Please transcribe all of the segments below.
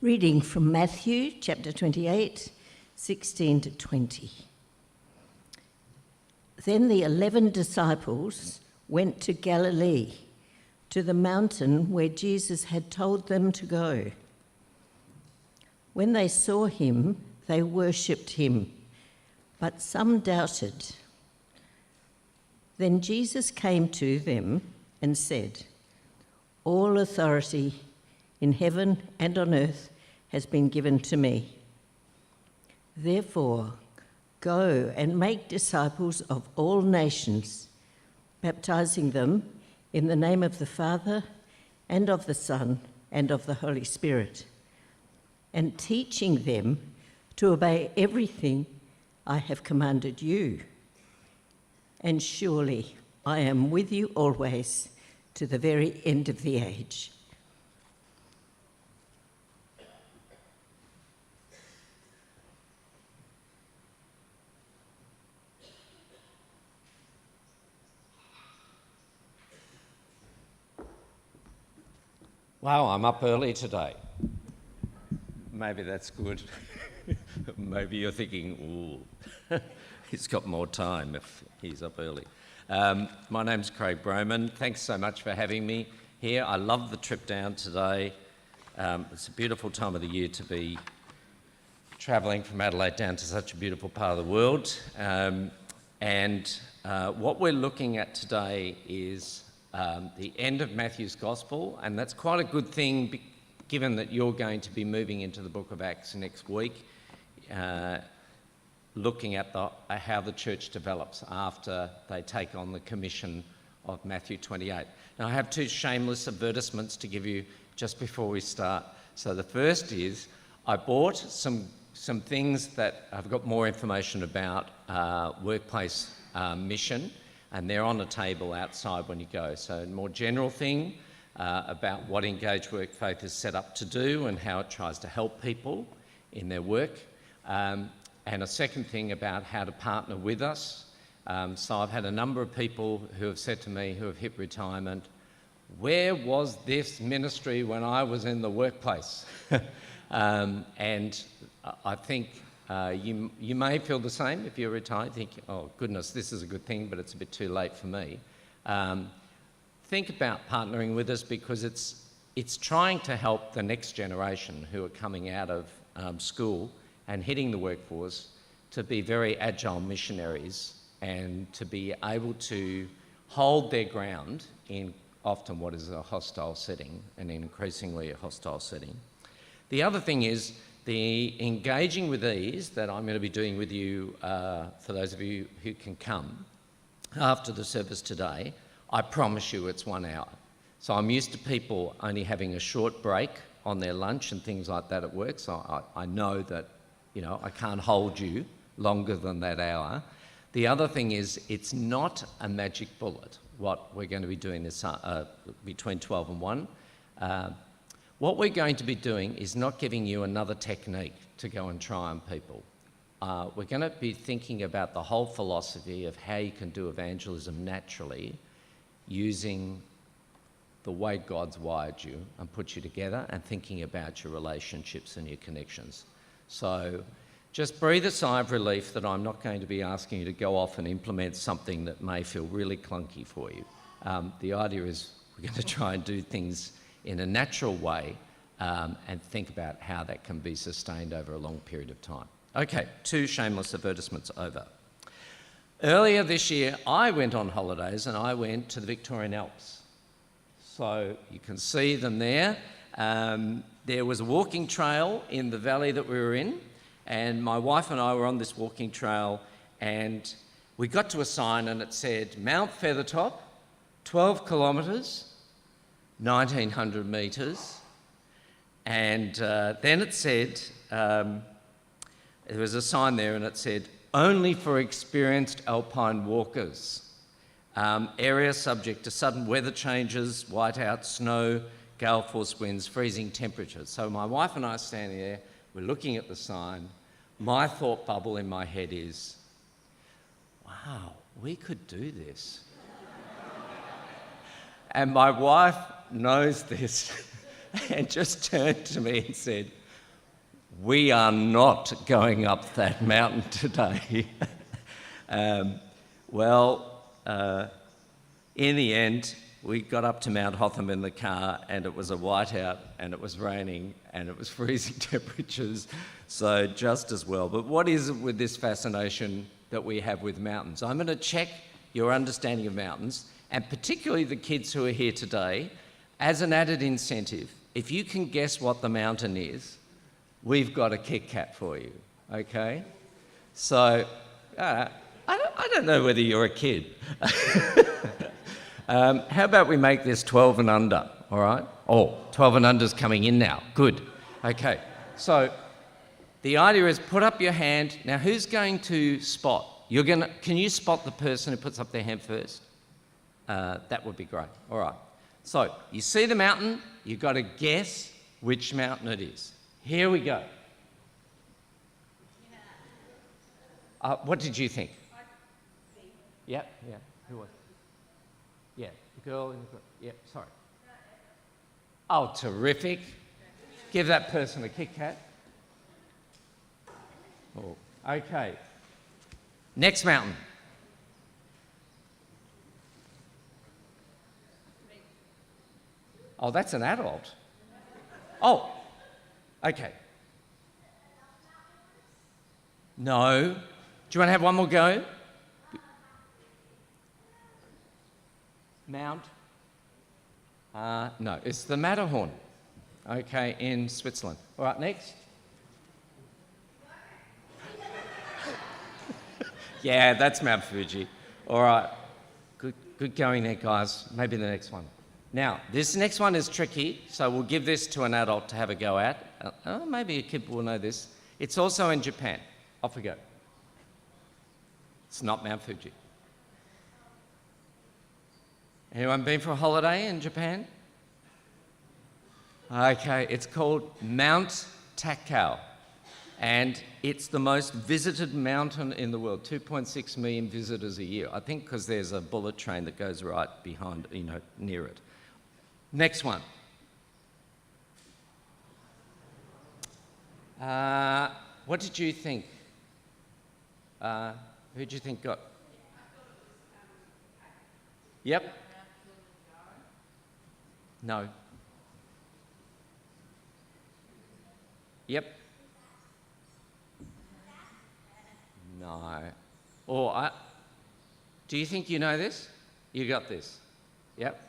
Reading from Matthew chapter 28, 16 to 20. Then the 11 disciples went to Galilee, to the mountain where Jesus had told them to go. When they saw him, they worshipped him, but some doubted. Then Jesus came to them and said, "All authority in heaven and on earth has been given to me. Therefore, go and make disciples of all nations, baptizing them in the name of the Father and of the Son and of the Holy Spirit, and teaching them to obey everything I have commanded you. And surely I am with you always to the very end of the age." Wow, I'm up early today. Maybe that's good. Maybe you're thinking, ooh, he's got more time if he's up early. My name's Craig Broman. Thanks so much for having me here. I love the trip down today. It's a beautiful time of the year to be travelling from Adelaide down to such a beautiful part of the world. What we're looking at today is the end of Matthew's Gospel, and that's quite a good thing given that you're going to be moving into the book of Acts next week, looking at how the church develops after they take on the commission of Matthew 28. Now, I have two shameless advertisements to give you just before we start. So the first is I bought some things that I've got more information about workplace mission, and they're on a table outside when you go. So a more general thing about what Engage Work Faith is set up to do and how it tries to help people in their work. And a second thing about how to partner with us. So I've had a number of people who have said to me, who have hit retirement, "Where was this ministry when I was in the workplace?" And I think you may feel the same if you're retired, think, "Oh goodness, this is a good thing, but it's a bit too late for me." Think about partnering with us because it's trying to help the next generation who are coming out of school and hitting the workforce to be very agile missionaries and to be able to hold their ground in often what is a hostile setting, and increasingly a hostile setting. The other thing is the engaging with ease that I'm going to be doing with you, for those of you who can come after the service today. I promise you it's 1 hour. So I'm used to people only having a short break on their lunch and things like that at work, so I know that, I can't hold you longer than that hour. The other thing is it's not a magic bullet, what we're going to be doing this between 12 and 1. What we're going to be doing is not giving you another technique to go and try on people. We're going to be thinking about the whole philosophy of how you can do evangelism naturally using the way God's wired you and put you together and thinking about your relationships and your connections. So just breathe a sigh of relief that I'm not going to be asking you to go off and implement something that may feel really clunky for you. The idea is we're going to try and do things in a natural way and think about how that can be sustained over a long period of time. Okay, 2 shameless advertisements over. Earlier this year, I went on holidays and I went to the Victorian Alps. So you can see them there. There was a walking trail in the valley that we were in, and my wife and I were on this walking trail, and we got to a sign and it said Mount Feathertop, 12 kilometres, 1,900 metres, and then it said, there was a sign there and it said, "Only for experienced alpine walkers. Area subject to sudden weather changes, whiteout, snow, gale force winds, freezing temperatures." So my wife and I are standing there, we're looking at the sign. My thought bubble in my head is, wow, we could do this. And my wife knows this and just turned to me and said, we are not going up that mountain today. In the end, we got up to Mount Hotham in the car, and it was a whiteout, and it was raining, and it was freezing temperatures, so just as well. But what is it with this fascination that we have with mountains? I'm going to check your understanding of mountains, and particularly the kids who are here today, as an added incentive. If you can guess what the mountain is, we've got a Kit Kat for you, okay? So, I don't know whether you're a kid. How about we make this 12 and under, all right? Oh, 12 and under's coming in now. Good. Okay. So the idea is put up your hand. Now, who's going to spot? Can you spot the person who puts up their hand first? That would be great. All right. So you see the mountain. You've got to guess which mountain it is. Here we go. What did you think? Yeah. Who was it? Yeah, the girl in the group. Yeah, sorry. Oh, terrific. Give that person a Kit Kat. Oh, okay. Next mountain. Oh, that's an adult. Oh, okay. No. Do you want to have one more go? Mount? No, it's the Matterhorn, okay, in Switzerland. All right, next. Yeah, that's Mount Fuji. All right, good going there, guys. Maybe the next one. Now, this next one is tricky, so we'll give this to an adult to have a go at. Maybe a kid will know this. It's also in Japan. Off we go. It's not Mount Fuji. Anyone been for a holiday in Japan? Okay, it's called Mount Takao, and it's the most visited mountain in the world, 2.6 million visitors a year. I think because there's a bullet train that goes right behind, near it. Next one. What did you think? Who did you think got? Yep. No. Yep. No. Do you think you know this? You got this? Yep.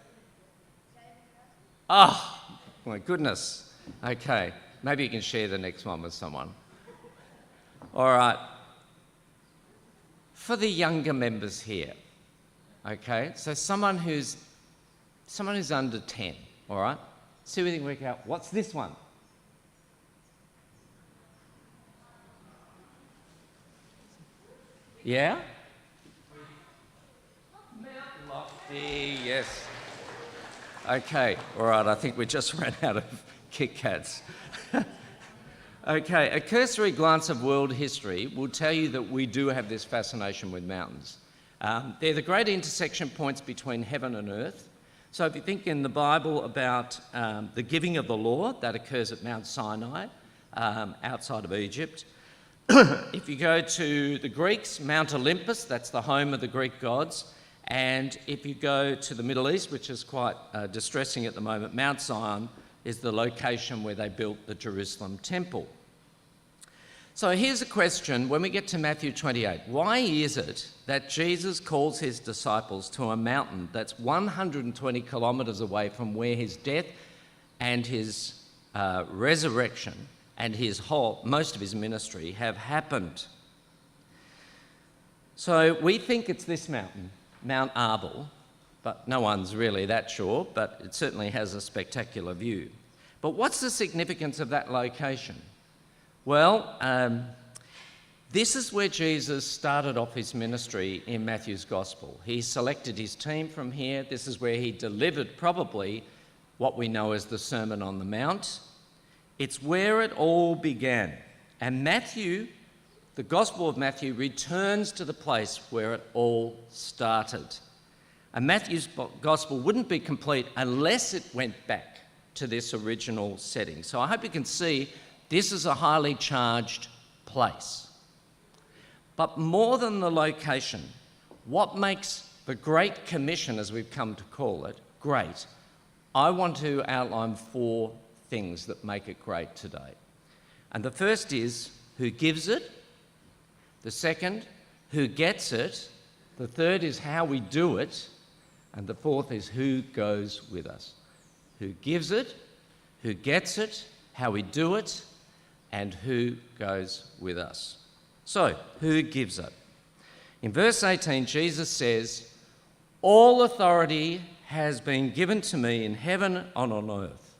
Oh, my goodness. Okay. Maybe you can share the next one with someone. All right. For the younger members here, okay, so someone who's under 10, all right? See if we can work out, what's this one? Yeah? Mount Lofty, yes. Okay, all right, I think we just ran out of Kit Kats. Okay, a cursory glance of world history will tell you that we do have this fascination with mountains. They're the great intersection points between heaven and earth. So if you think in the Bible about the giving of the law, that occurs at Mount Sinai, outside of Egypt. If you go to the Greeks, Mount Olympus, that's the home of the Greek gods. And if you go to the Middle East, which is quite distressing at the moment, Mount Zion is the location where they built the Jerusalem temple. So here's a question when we get to Matthew 28. Why is it that Jesus calls his disciples to a mountain that's 120 kilometres away from where his death and his resurrection and most of his ministry have happened? So we think it's this mountain, Mount Arbel, but no one's really that sure, but it certainly has a spectacular view. But what's the significance of that location? Well, this is where Jesus started off his ministry in Matthew's Gospel. He selected his team from here. This is where he delivered probably what we know as the Sermon on the Mount. It's where it all began. And Matthew, the Gospel of Matthew, returns to the place where it all started. And Matthew's Gospel wouldn't be complete unless it went back to this original setting. So I hope you can see This is a highly charged place. But more than the location, what makes the Great Commission, as we've come to call it, great, I want to outline 4 things that make it great today. And the first is who gives it. The second, who gets it. The third is how we do it. And the fourth is who goes with us. Who gives it, who gets it, how we do it, and who goes with us. So, who gives it? In verse 18, Jesus says, "All authority has been given to me in heaven and on earth."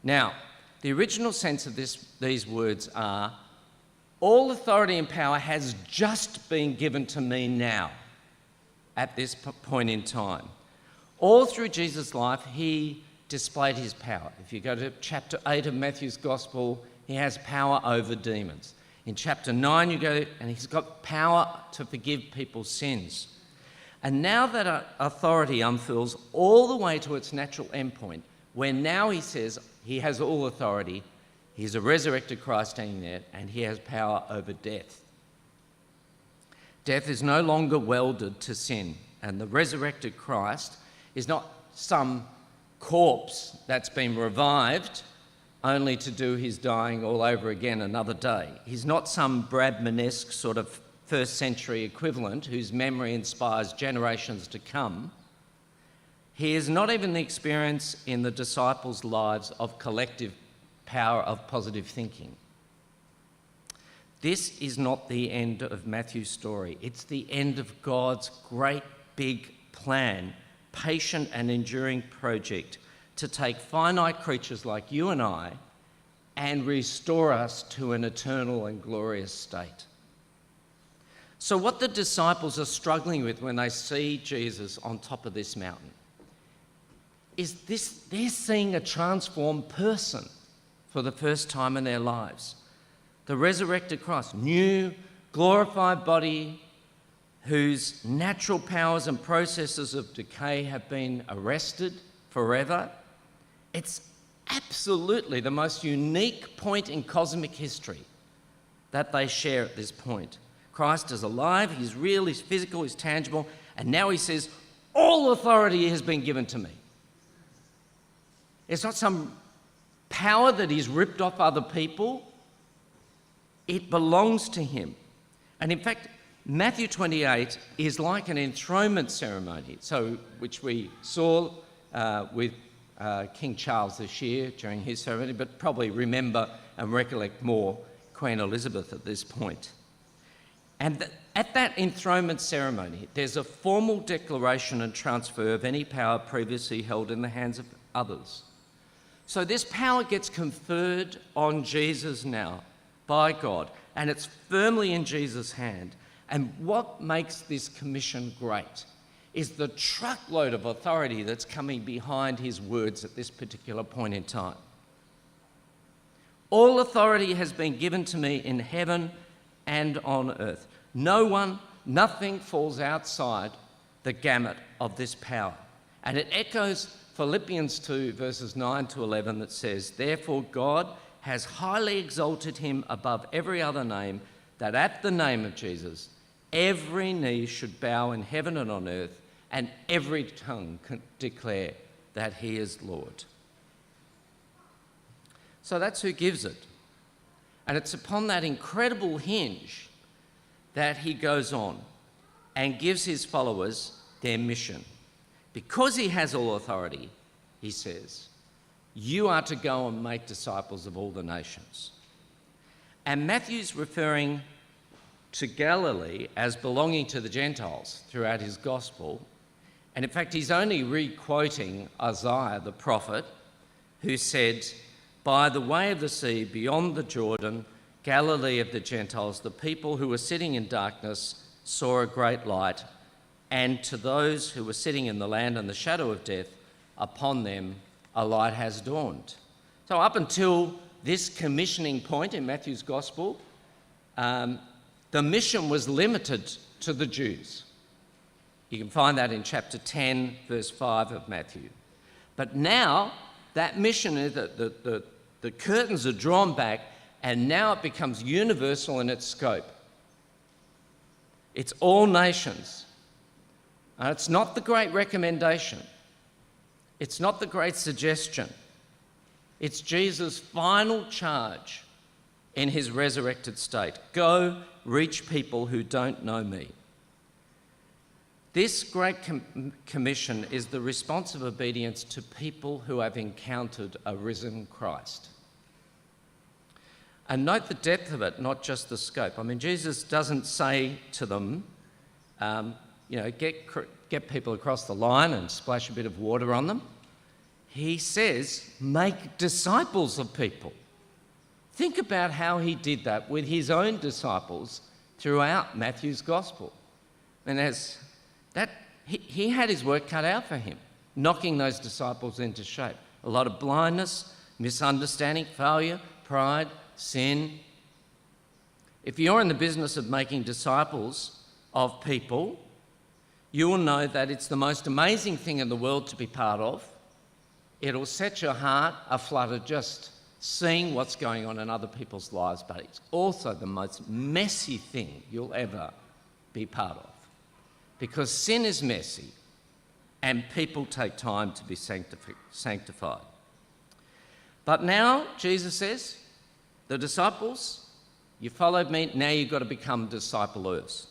Now, the original sense of these words are, all authority and power has just been given to me now, at this point in time. All through Jesus' life, he displayed his power. If you go to chapter 8 of Matthew's Gospel, he has power over demons. In chapter 9, you go, and he's got power to forgive people's sins. And now that authority unfurls all the way to its natural endpoint, where now he says he has all authority, he's a resurrected Christ standing there, and he has power over death. Death is no longer welded to sin, and the resurrected Christ is not some corpse that's been revived only to do his dying all over again another day. He's not some Bradman-esque sort of first century equivalent whose memory inspires generations to come. He is not even the experience in the disciples' lives of collective power of positive thinking. This is not the end of Matthew's story. It's the end of God's great big plan, patient and enduring project to take finite creatures like you and I and restore us to an eternal and glorious state. So what the disciples are struggling with when they see Jesus on top of this mountain is this: they're seeing a transformed person for the first time in their lives. The resurrected Christ, new, glorified body whose natural powers and processes of decay have been arrested forever. It's absolutely the most unique point in cosmic history that they share at this point. Christ is alive, he's real, he's physical, he's tangible, and now he says, all authority has been given to me. It's not some power that he's ripped off other people. It belongs to him. And in fact, Matthew 28 is like an enthronement ceremony, which we saw with King Charles this year during his ceremony, but probably remember and recollect more Queen Elizabeth at this point. And at that enthronement ceremony, there's a formal declaration and transfer of any power previously held in the hands of others. So this power gets conferred on Jesus now by God, and it's firmly in Jesus' hand. And what makes this commission great is the truckload of authority that's coming behind his words at this particular point in time. All authority has been given to me in heaven and on earth. Nothing falls outside the gamut of this power. And it echoes Philippians 2, verses 9 to 11, that says, "Therefore God has highly exalted him above every other name, that at the name of Jesus every knee should bow in heaven and on earth, and every tongue can declare that he is Lord." So that's who gives it. And it's upon that incredible hinge that he goes on and gives his followers their mission. Because he has all authority, he says, you are to go and make disciples of all the nations. And Matthew's referring to Galilee as belonging to the Gentiles throughout his gospel. And in fact, he's only re-quoting Isaiah the prophet, who said, "By the way of the sea, beyond the Jordan, Galilee of the Gentiles, the people who were sitting in darkness saw a great light, and to those who were sitting in the land and the shadow of death, upon them a light has dawned." So up until this commissioning point in Matthew's gospel, the mission was limited to the Jews. You can find that in chapter 10, verse 5 of Matthew. But now, that mission, the The curtains are drawn back, and now it becomes universal in its scope. It's all nations. And it's not the great recommendation. It's not the great suggestion. It's Jesus' final charge in his resurrected state. Go, reach people who don't know me. This Great Commission is the response of obedience to people who have encountered a risen Christ. And note the depth of it, not just the scope. I mean, Jesus doesn't say to them, get people across the line and splash a bit of water on them. He says, make disciples of people. Think about how he did that with his own disciples throughout Matthew's Gospel. And he had his work cut out for him, knocking those disciples into shape. A lot of blindness, misunderstanding, failure, pride, sin. If you're in the business of making disciples of people, you will know that it's the most amazing thing in the world to be part of. It'll set your heart aflutter just seeing what's going on in other people's lives, but it's also the most messy thing you'll ever be part of. Because sin is messy and people take time to be sanctified. But now, Jesus says, the disciples, you followed me, now you've got to become disciplers.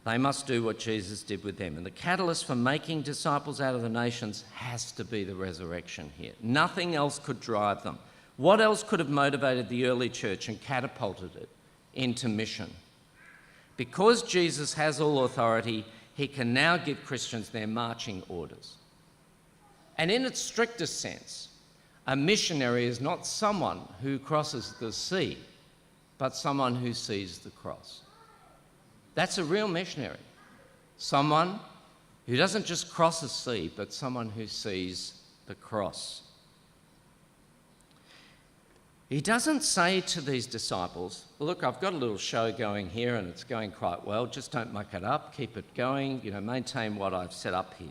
They must do what Jesus did with them. And the catalyst for making disciples out of the nations has to be the resurrection here. Nothing else could drive them. What else could have motivated the early church and catapulted it into mission? Because Jesus has all authority, he can now give Christians their marching orders. And in its strictest sense, a missionary is not someone who crosses the sea, but someone who sees the cross. That's a real missionary. Someone who doesn't just cross a sea, but someone who sees the cross. He doesn't say to these disciples, look, I've got a little show going here and it's going quite well, just don't muck it up, keep it going, maintain what I've set up here.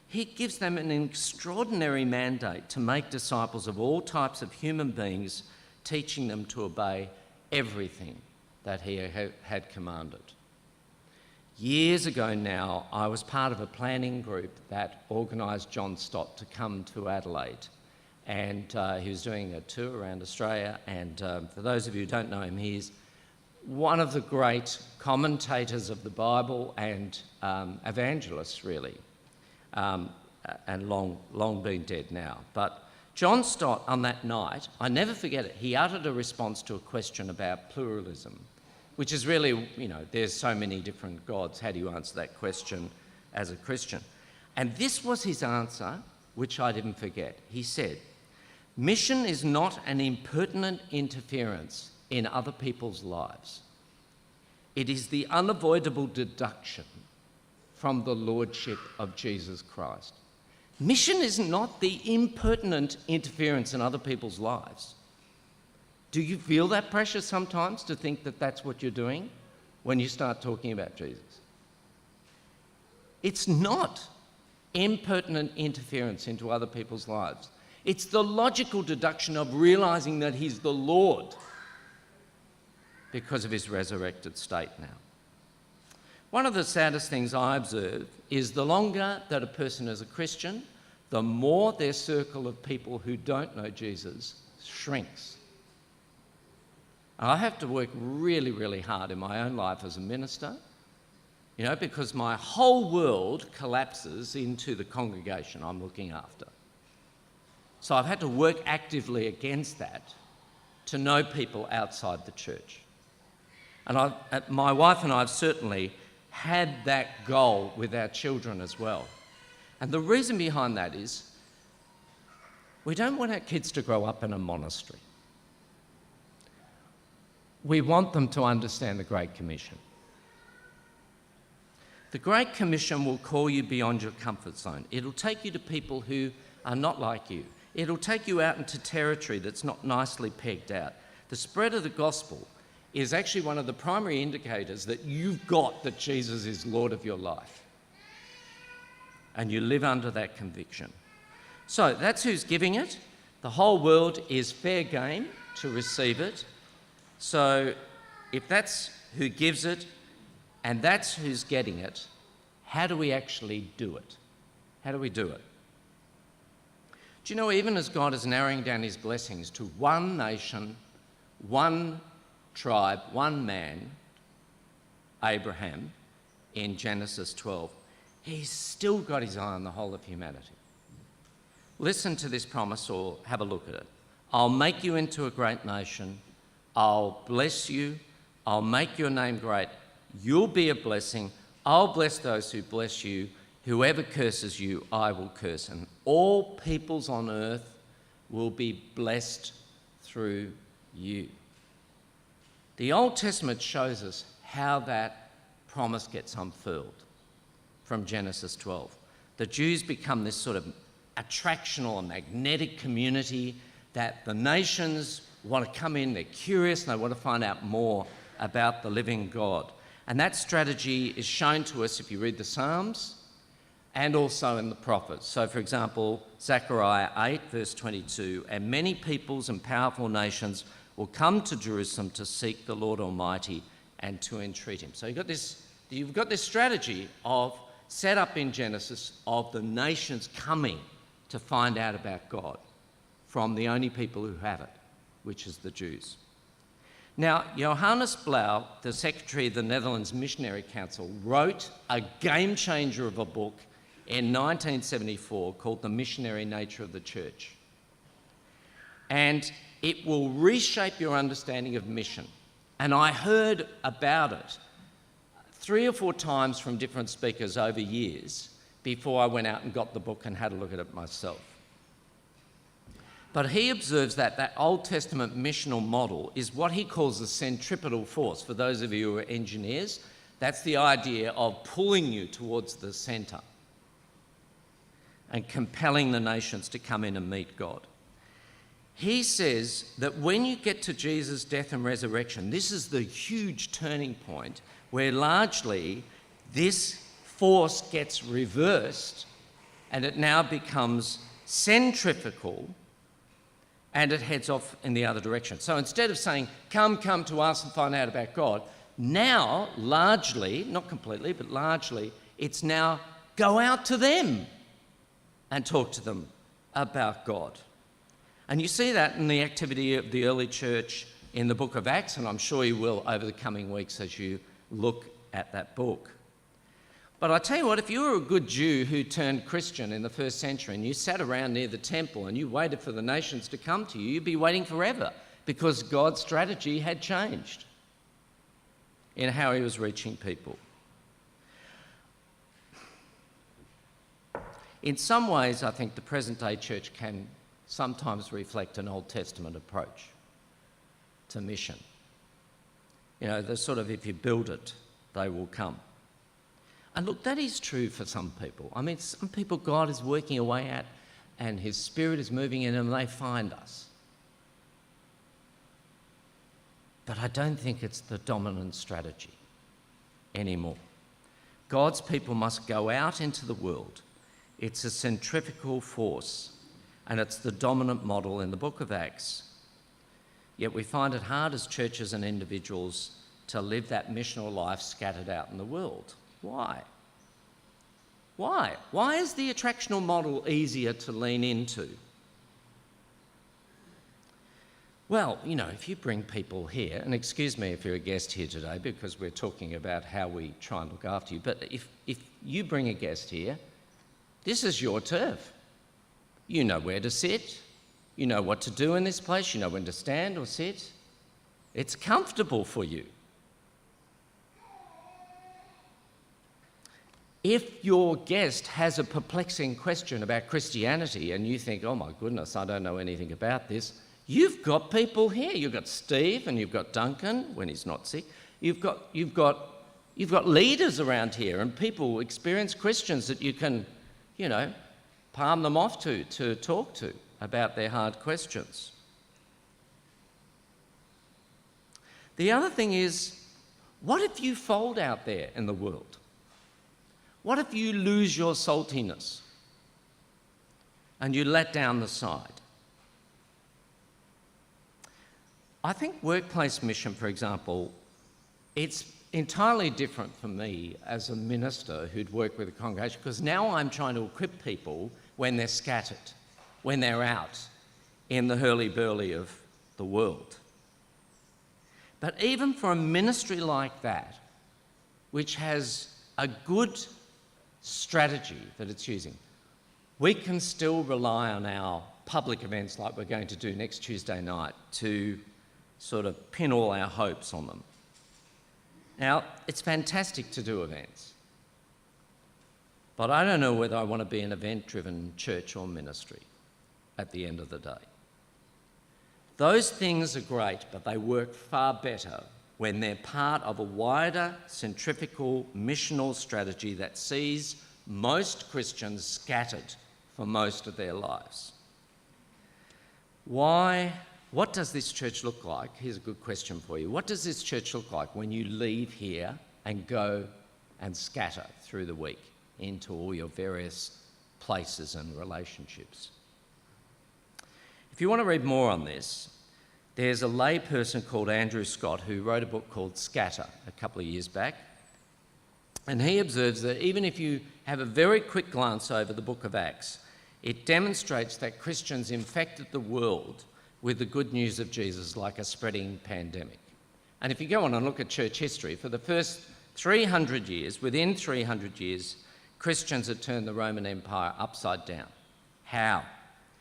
He gives them an extraordinary mandate to make disciples of all types of human beings, teaching them to obey everything that he had commanded. Years ago now, I was part of a planning group that organised John Stott to come to Adelaide. And he was doing a tour around Australia. And for those of you who don't know him, he's one of the great commentators of the Bible and evangelists, really, and long been dead now. But John Stott, on that night, I never forget it, he uttered a response to a question about pluralism, which is really, there's so many different gods. How do you answer that question as a Christian? And this was his answer, which I didn't forget. He said, mission is not an impertinent interference in other people's lives. It is the unavoidable deduction from the lordship of Jesus Christ. Mission is not the impertinent interference in other people's lives. Do you feel that pressure sometimes to think that that's what you're doing when you start talking about Jesus? It's not impertinent interference into other people's lives. It's the logical deduction of realising that he's the Lord because of his resurrected state now. One of the saddest things I observe is the longer that a person is a Christian, the more their circle of people who don't know Jesus shrinks. I have to work really, really hard in my own life as a minister, because my whole world collapses into the congregation I'm looking after. So I've had to work actively against that to know people outside the church. And my wife and I have certainly had that goal with our children as well. And the reason behind that is we don't want our kids to grow up in a monastery. We want them to understand the Great Commission. The Great Commission will call you beyond your comfort zone. It'll take you to people who are not like you. It'll take you out into territory that's not nicely pegged out. The spread of the gospel is actually one of the primary indicators that you've got that Jesus is Lord of your life. And you live under that conviction. So that's who's giving it. The whole world is fair game to receive it. So if that's who gives it and that's who's getting it, how do we actually do it? How do we do it? Do you know, even as God is narrowing down his blessings to one nation, one tribe, one man, Abraham, in Genesis 12, he's still got his eye on the whole of humanity. Listen to this promise or have a look at it. I'll make you into a great nation. I'll bless you. I'll make your name great. You'll be a blessing. I'll bless those who bless you. Whoever curses you, I will curse. And all peoples on earth will be blessed through you. The Old Testament shows us how that promise gets unfurled from Genesis 12. The Jews become this sort of attractional and magnetic community that the nations want to come in, they're curious, and they want to find out more about the living God. And that strategy is shown to us if you read the Psalms and also in the prophets. So, for example, Zechariah 8, verse 22, and many peoples and powerful nations will come to Jerusalem to seek the Lord Almighty and to entreat him. So you've got this strategy of set up in Genesis of the nations coming to find out about God from the only people who have it, which is the Jews. Now, Johannes Blau, the secretary of the Netherlands Missionary Council, wrote a game changer of a book in 1974 called The Missionary Nature of the Church. And it will reshape your understanding of mission. And I heard about it 3 or 4 times from different speakers over years before I went out and got the book and had a look at it myself. But he observes that that Old Testament missional model is what he calls the centripetal force. For those of you who are engineers, that's the idea of pulling you towards the centre and compelling the nations to come in and meet God. He says that when you get to Jesus' death and resurrection, this is the huge turning point where largely this force gets reversed and it now becomes centrifugal and it heads off in the other direction. So instead of saying, come to us and find out about God, now largely, not completely, but largely, it's now go out to them and talk to them about God. And you see that in the activity of the early church in the book of Acts, and I'm sure you will over the coming weeks as you look at that book. But I tell you what, if you were a good Jew who turned Christian in the first century and you sat around near the temple and you waited for the nations to come to you, you'd be waiting forever because God's strategy had changed in how he was reaching people. In some ways, I think the present-day church can sometimes reflect an Old Testament approach to mission. You know, the sort of, if you build it, they will come. And look, that is true for some people. I mean, some people God is working away at and his Spirit is moving in them and they find us. But I don't think it's the dominant strategy anymore. God's people must go out into the world. It's a centrifugal force and it's the dominant model in the book of Acts. Yet we find it hard as churches and individuals to live that missional life scattered out in the world. Why? Why is the attractional model easier to lean into? Well, you know, if you bring people here, and excuse me if you're a guest here today because we're talking about how we try and look after you, but if you bring a guest here, this is your turf. You know where to sit. You know what to do in this place. You know when to stand or sit. It's comfortable for you. If your guest has a perplexing question about Christianity and you think, oh my goodness, I don't know anything about this, you've got people here. You've got Steve and you've got Duncan when he's not sick. You've got leaders around here and people, experienced Christians that you can, you know, palm them off to talk to about their hard questions. The other thing is, what if you fold out there in the world? What if you lose your saltiness and you let down the side? I think workplace mission, for example, it's entirely different for me as a minister who'd work with a congregation, because now I'm trying to equip people when they're scattered, when they're out in the hurly-burly of the world. But even for a ministry like that, which has a good strategy that it's using, we can still rely on our public events like we're going to do next Tuesday night to sort of pin all our hopes on them. Now, it's fantastic to do events, but I don't know whether I want to be an event-driven church or ministry at the end of the day. Those things are great, but they work far better when they're part of a wider centrifugal missional strategy that sees most Christians scattered for most of their lives. Why? What does this church look like? Here's a good question for you. What does this church look like when you leave here and go and scatter through the week into all your various places and relationships? If you want to read more on this, there's a layperson called Andrew Scott who wrote a book called Scatter a couple of years back. And he observes that even if you have a very quick glance over the book of Acts, it demonstrates that Christians infected the world with the good news of Jesus like a spreading pandemic. And if you go on and look at church history, for the first 300 years, within 300 years, Christians had turned the Roman Empire upside down. How?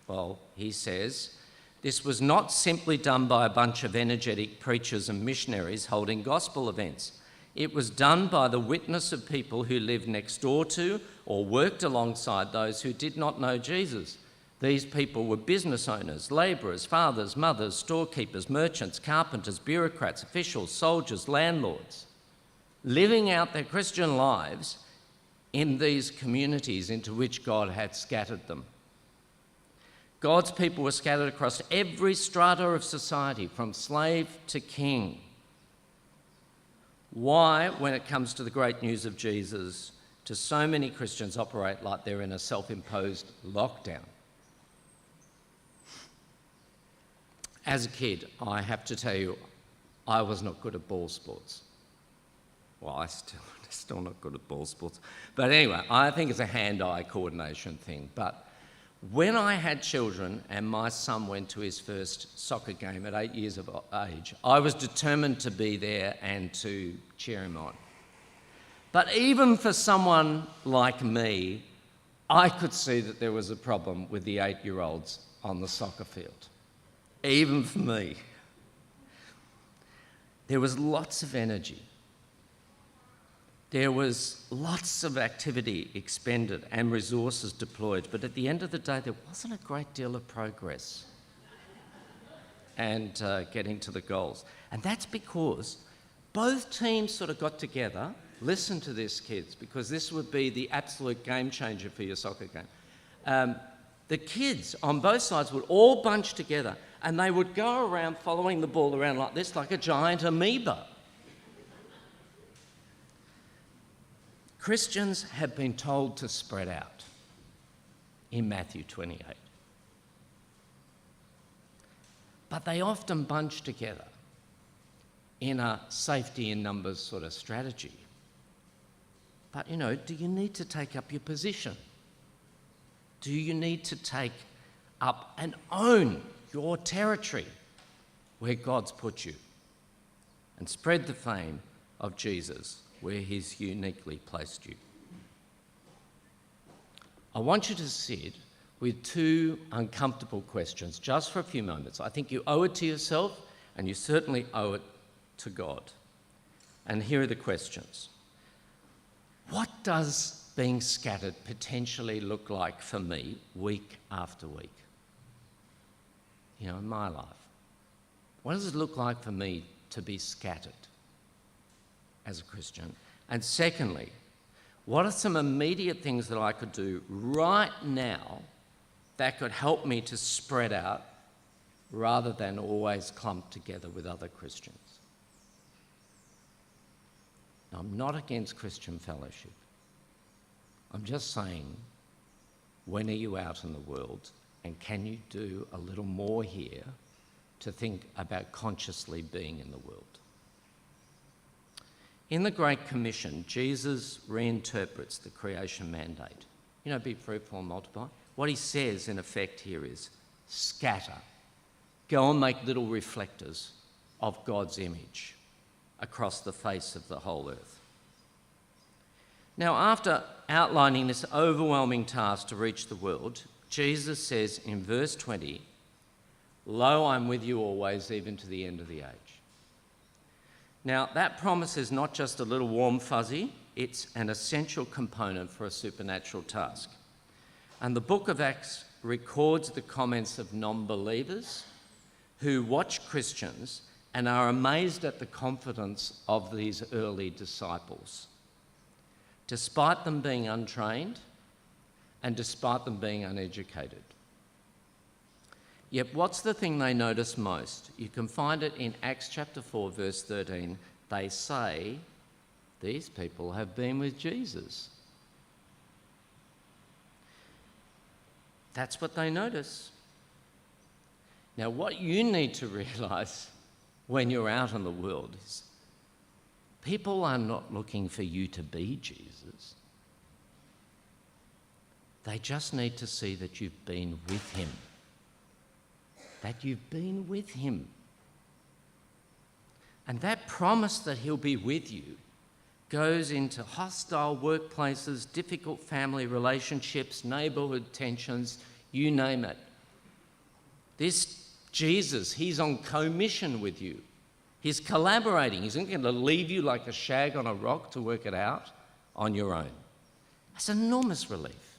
Well, he says, this was not simply done by a bunch of energetic preachers and missionaries holding gospel events. It was done by the witness of people who lived next door to or worked alongside those who did not know Jesus. These people were business owners, labourers, fathers, mothers, storekeepers, merchants, carpenters, bureaucrats, officials, soldiers, landlords, living out their Christian lives in these communities into which God had scattered them. God's people were scattered across every strata of society, from slave to king. Why, when it comes to the great news of Jesus, do so many Christians operate like they're in a self-imposed lockdown? As a kid, I have to tell you, I was not good at ball sports. Well, I'm still not good at ball sports. But anyway, I think it's a hand-eye coordination thing. But when I had children and my son went to his first soccer game at 8 years of age, I was determined to be there and to cheer him on. But even for someone like me, I could see that there was a problem with the 8-year-olds on the soccer field. Even for me. There was lots of energy. There was lots of activity expended and resources deployed, but at the end of the day, there wasn't a great deal of progress and getting to the goals. And that's because both teams sort of got together. Listen to this, kids, because this would be the absolute game changer for your soccer game. The kids on both sides would all bunch together and they would go around following the ball around like this, like a giant amoeba. Christians have been told to spread out in Matthew 28. But they often bunch together in a safety in numbers sort of strategy. But, do you need to take up your position? Do you need to take up and own your territory where God's put you and spread the fame of Jesus where he's uniquely placed you? I want you to sit with two uncomfortable questions just for a few moments. I think you owe it to yourself and you certainly owe it to God. And here are the questions. What does being scattered potentially look like for me week after week? In my life. What does it look like for me to be scattered as a Christian? And secondly, what are some immediate things that I could do right now that could help me to spread out rather than always clump together with other Christians? Now, I'm not against Christian fellowship. I'm just saying, when are you out in the world, and can you do a little more here to think about consciously being in the world. In the Great Commission, Jesus reinterprets the creation mandate. Be fruitful and multiply. What he says, in effect, here is scatter. Go and make little reflectors of God's image across the face of the whole earth. Now, after outlining this overwhelming task to reach the world, Jesus says in verse 20, "Lo, I'm with you always, even to the end of the age." Now, that promise is not just a little warm fuzzy, it's an essential component for a supernatural task. And the book of Acts records the comments of non-believers who watch Christians and are amazed at the confidence of these early disciples, despite them being untrained and despite them being uneducated. Yet what's the thing they notice most? You can find it in Acts chapter 4, verse 13. They say, these people have been with Jesus. That's what they notice. Now, what you need to realise when you're out in the world is people are not looking for you to be Jesus. They just need to see that you've been with him. That you've been with him. And that promise that he'll be with you goes into hostile workplaces, difficult family relationships, neighbourhood tensions, you name it. This Jesus, he's on co-mission with you. He's collaborating. He's not going to leave you like a shag on a rock to work it out on your own. That's enormous relief.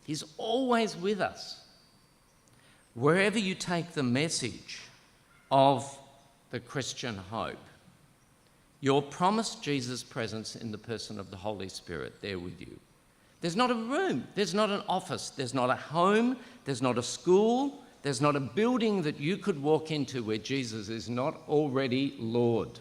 He's always with us. Wherever you take the message of the Christian hope, you're promised Jesus' presence in the person of the Holy Spirit there with you. There's not a room, there's not an office, there's not a home, there's not a school, there's not a building that you could walk into where Jesus is not already Lord.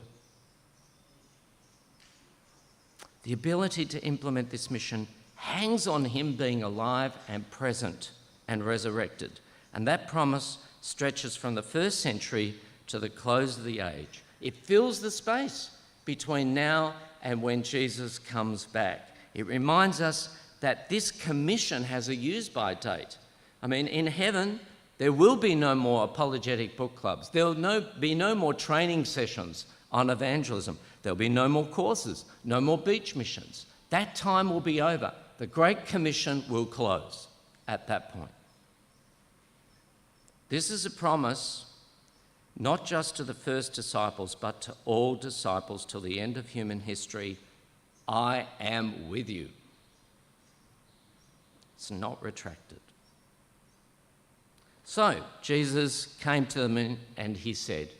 The ability to implement this mission hangs on him being alive and present and resurrected. And that promise stretches from the first century to the close of the age. It fills the space between now and when Jesus comes back. It reminds us that this commission has a use-by date. I mean, in heaven, there will be no more apologetic book clubs. There'll be no more training sessions on evangelism. There'll be no more courses, no more beach missions. That time will be over. The Great Commission will close at that point. This is a promise not just to the first disciples, but to all disciples till the end of human history. I am with you. It's not retracted. So Jesus came to them and he said,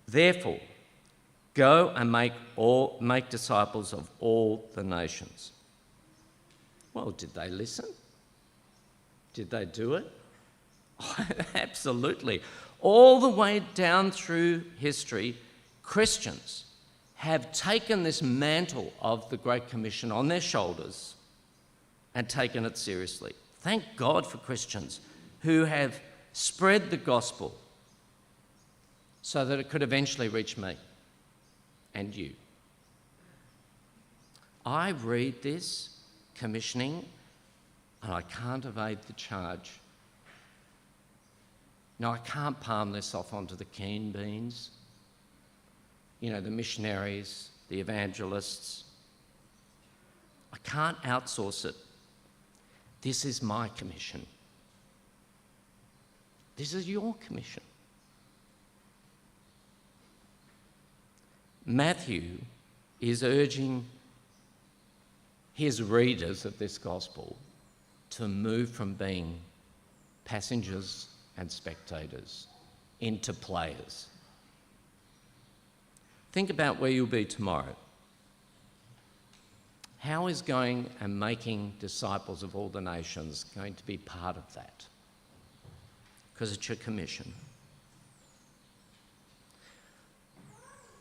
"Therefore, go and make disciples of all the nations." Well, did they listen? Did they do it? Absolutely. All the way down through history, Christians have taken this mantle of the Great Commission on their shoulders and taken it seriously. Thank God for Christians who have spread the gospel so that it could eventually reach me and you. I read this commissioning and I can't evade the charge. No, I can't palm this off onto the keen beans, the missionaries, the evangelists. I can't outsource it. This is my commission. This is your commission. Matthew is urging his readers of this gospel to move from being passengers and spectators into players. Think about where you'll be tomorrow. How is going and making disciples of all the nations going to be part of that? Because it's your commission.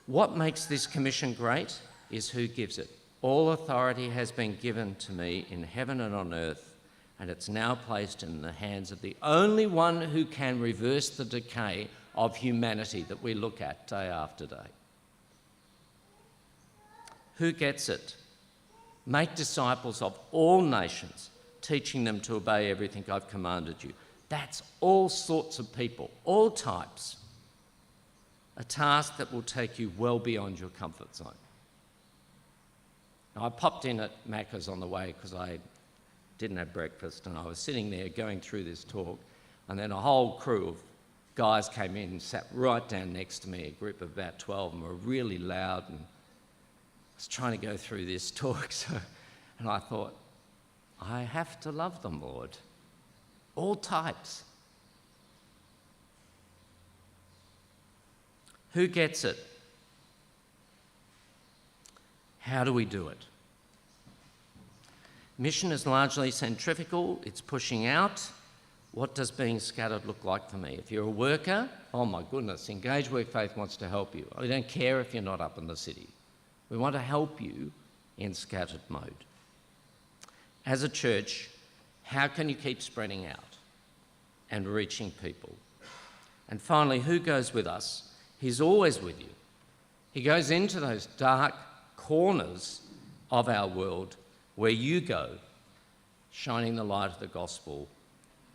What makes this commission great is who gives it. All authority has been given to me in heaven and on earth, and it's now placed in the hands of the only one who can reverse the decay of humanity that we look at day after day. Who gets it? Make disciples of all nations, teaching them to obey everything I've commanded you. That's all sorts of people, all types. A task that will take you well beyond your comfort zone. Now, I popped in at Macca's on the way because I didn't have breakfast, and I was sitting there going through this talk, and then a whole crew of guys came in and sat right down next to me, a group of about 12, and were really loud, and I was trying to go through this talk, and I thought, I have to love them, Lord. All types. Who gets it? How do we do it? Mission is largely centrifugal. It's pushing out. What does being scattered look like for me? If you're a worker, oh my goodness, Engage Work Faith wants to help you. I don't care if you're not up in the city. We want to help you in scattered mode. As a church, how can you keep spreading out and reaching people? And finally, who goes with us? He's always with you. He goes into those dark corners of our world where you go, shining the light of the gospel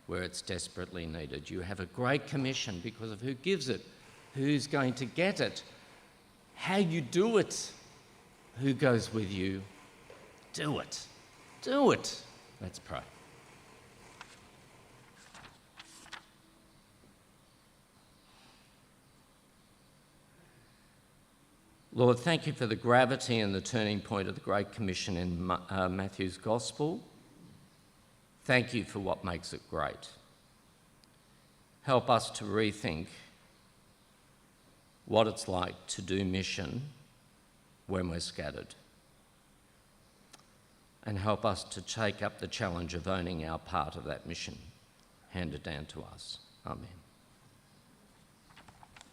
where it's desperately needed. You have a great commission because of who gives it, who's going to get it, how you do it, who goes with you. Do it. Do it. Let's pray. Lord, thank you for the gravity and the turning point of the Great Commission in Matthew's Gospel. Thank you for what makes it great. Help us to rethink what it's like to do mission when we're scattered. And help us to take up the challenge of owning our part of that mission handed down to us. Amen.